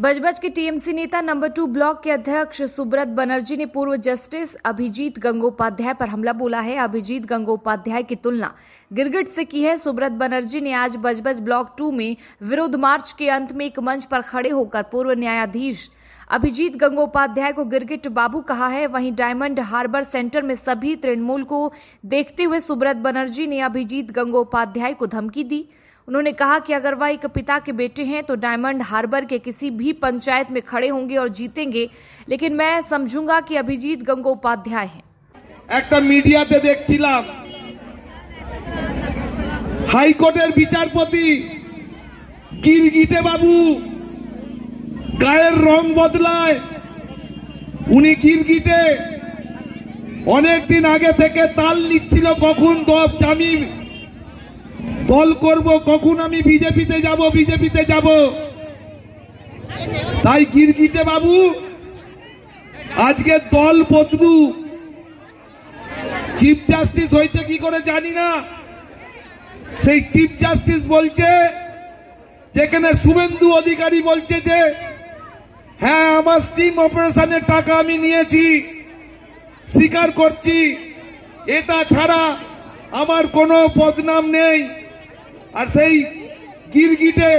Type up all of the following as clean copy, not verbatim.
बजबज के टीएमसी नेता number 2 block के अध्यक्ष सुब्रत बनर्जी ने पूर्व जस्टिस अभिजीत गंगोपाध्याय पर हमला बोला है। अभिजीत गंगोपाध्याय की तुलना गिरगिट से की है। सुब्रत बनर्जी ने आज बजबज ब्लॉक 2 में विरोध मार्च के अंत में एक मंच पर खड़े होकर पूर्व न्यायाधीश अभिजीत गंगोपाध्याय को गिरगिट बाबू कहा है। वहीं डायमंड हार्बर सेंटर में सभी तृणमूल को देखते हुए सुब्रत बनर्जी ने अभिजीत गंगोपाध्याय को धमकी दी। उन्होंने कहा कि अगर वह एक पिता के बेटे हैं तो डायमंड हार्बर के किसी भी पंचायत में खड़े होंगे और जीतेंगे, लेकिन मैं समझूंगा कि अभिजीत गंगोपाध्याय हैं। একটা মিডিয়াতে দেখছিলাম হাইকোর্টের বিচারপতি গিরগিটে বাবু গায়ের রং বদলায়। উনি গিরগিটে অনেক দিন আগে থেকে তাল নিচ্ছিল কখন আমি দল করব, কখন আমি বিজেপিতে যাব। তাই গিরগিটে বাবু আজকে দল বদলু। চিফ জাস্টিস হয়েছে কি করে জানি না, সেই চিফ জাস্টিস বলছে যেখানে শুভেন্দু অধিকারী বলছে যে হ্যাঁ আমার স্টিম অপারেশনের টাকা আমি নিয়েছি, স্বীকার করছি, এটা ছাড়া আমার কোনো বদনাম নেই। আর সেই গিরগিটে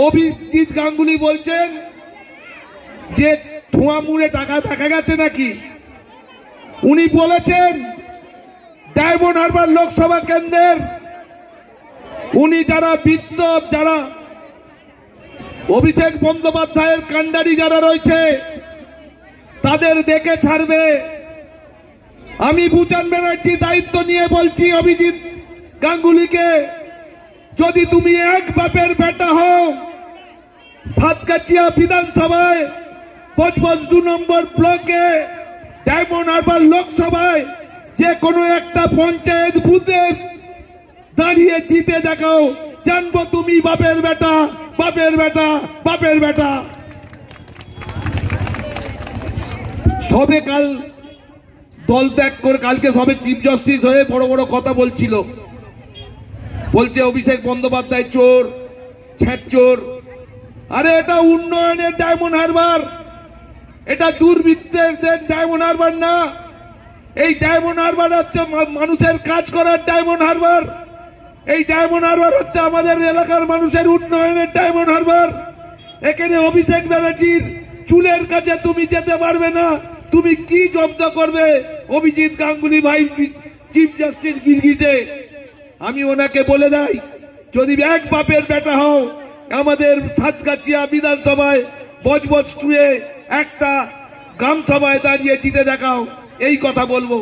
অভিজিৎ গাঙ্গুলি বলছেন যে ধোঁয়া মুড়ে টাকা দেখা গেছে নাকি। উনি বলেছেন ডায়মন্ড হারবার লোকসভা কেন্দ্রের উনি যারা বিদ্যুৎ যারা অভিষেক বন্দ্যোপাধ্যায়ের কাণ্ডারি যারা রয়েছে তাদের দেখে ছাড়বে। আমি ভূষণ ব্যানার্জি দায়িত্ব নিয়ে বলছি অভিজিৎ গাঙ্গুলিকে, যদি তুমি এক বাপের বেটা হও, সাতগাছিয়া বিধানসভায় বজবজ 2 নম্বর ব্লকে ডায়মন্ড হারবার লোকসভায় যে কোনো একটা পঞ্চায়েত বুথে দাঁড়িয়ে জিতে দেখাও, জানবো তুমি বাপের বেটা। সবে কাল দল ত্যাগ করে কালকে সবে চিফ জাস্টিস হয়ে বড় বড় কথা বলছিল, বলছে অভিষেক বন্দ্যোপাধ্যায় চোর, ছ্যাঁচোর। আরে এটা উন্নয়নের ডায়মন্ড হারবার, এটা দুর্বৃত্তের ডায়মন্ড হারবার না। এই ডায়মন্ড হারবার হচ্ছে মানুষের কাজ করার ডায়মন্ড হারবার। এই ডায়মন্ড হারবার হচ্ছে আমাদের এলাকার মানুষের উন্নয়নের ডায়মন্ড হারবার। এখানে অভিষেক ব্যানার্জির চুলের কাছে তুমি যেতে পারবে না। তুমি কি জব্দ করবে অভিজিৎ গাঙ্গুলি ভাই চিফ জাস্টিস গিরগিটে? আমি ওনাকে বলে দেই, যদি এক বাপের বেটা হও, আমাদের সাতগাছিয়া বিধানসভায় বজবজ 2 একটা গ্রাম সভায় দাঁড়িয়ে জিতে দেখাও, এই কথা বলবো,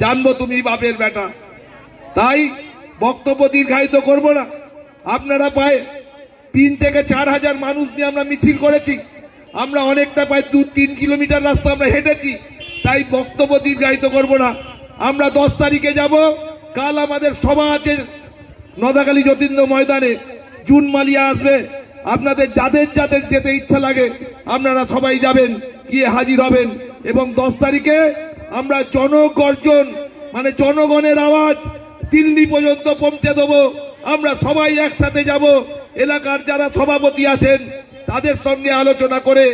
জানবো তুমি বাপের বেটা। তাই বক্তব্য দীর্ঘায়িত করব না। আপনারা প্রায় 3 থেকে 4 হাজার মানুষ নিয়ে আমরা মিছিল করেছি। আমরা অনেকটা প্রায় 2-3 কিলোমিটার রাস্তা আমরা হেঁটেছি। তাই বক্তব্য দীর্ঘায়িত করব না। আমরা 10 তারিখে যাব। কাল আমাদের সভা আছে নদাকালী যতীন্দ্র ময়দানে, জুন মালিয়া আসবে। আপনাদের যাদের যাদের যেতে ইচ্ছা লাগে আপনারা সবাই যাবেন, গিয়ে হাজির হবেন। এবং 10 তারিখে আমরা জনগর্জন মানে জনগণের আওয়াজ দিল্লি পর্যন্ত পৌঁছে দেবো। আমরা সবাই একসাথে যাব। এলাকার যারা সভাপতি আছেন তাদের সঙ্গে আলোচনা করে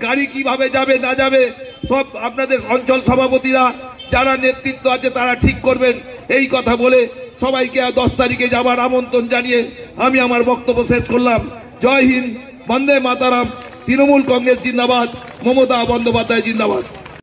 গাড়ি কিভাবে যাবে না যাবে সব আপনাদের অঞ্চল সভাপতিরা যারা নেতৃত্ব আছে তারা ঠিক করবেন। এই কথা বলে সবাইকে 10 তারিখে যাবার আমন্ত্রণ জানিয়ে আমি আমার বক্তব্য শেষ করলাম। জয় হিন্দ, বন্দে মাতারাম, তৃণমূল কংগ্রেস জিন্দাবাদ, মমতা বন্দ্যোপাধ্যায় জিন্দাবাদ।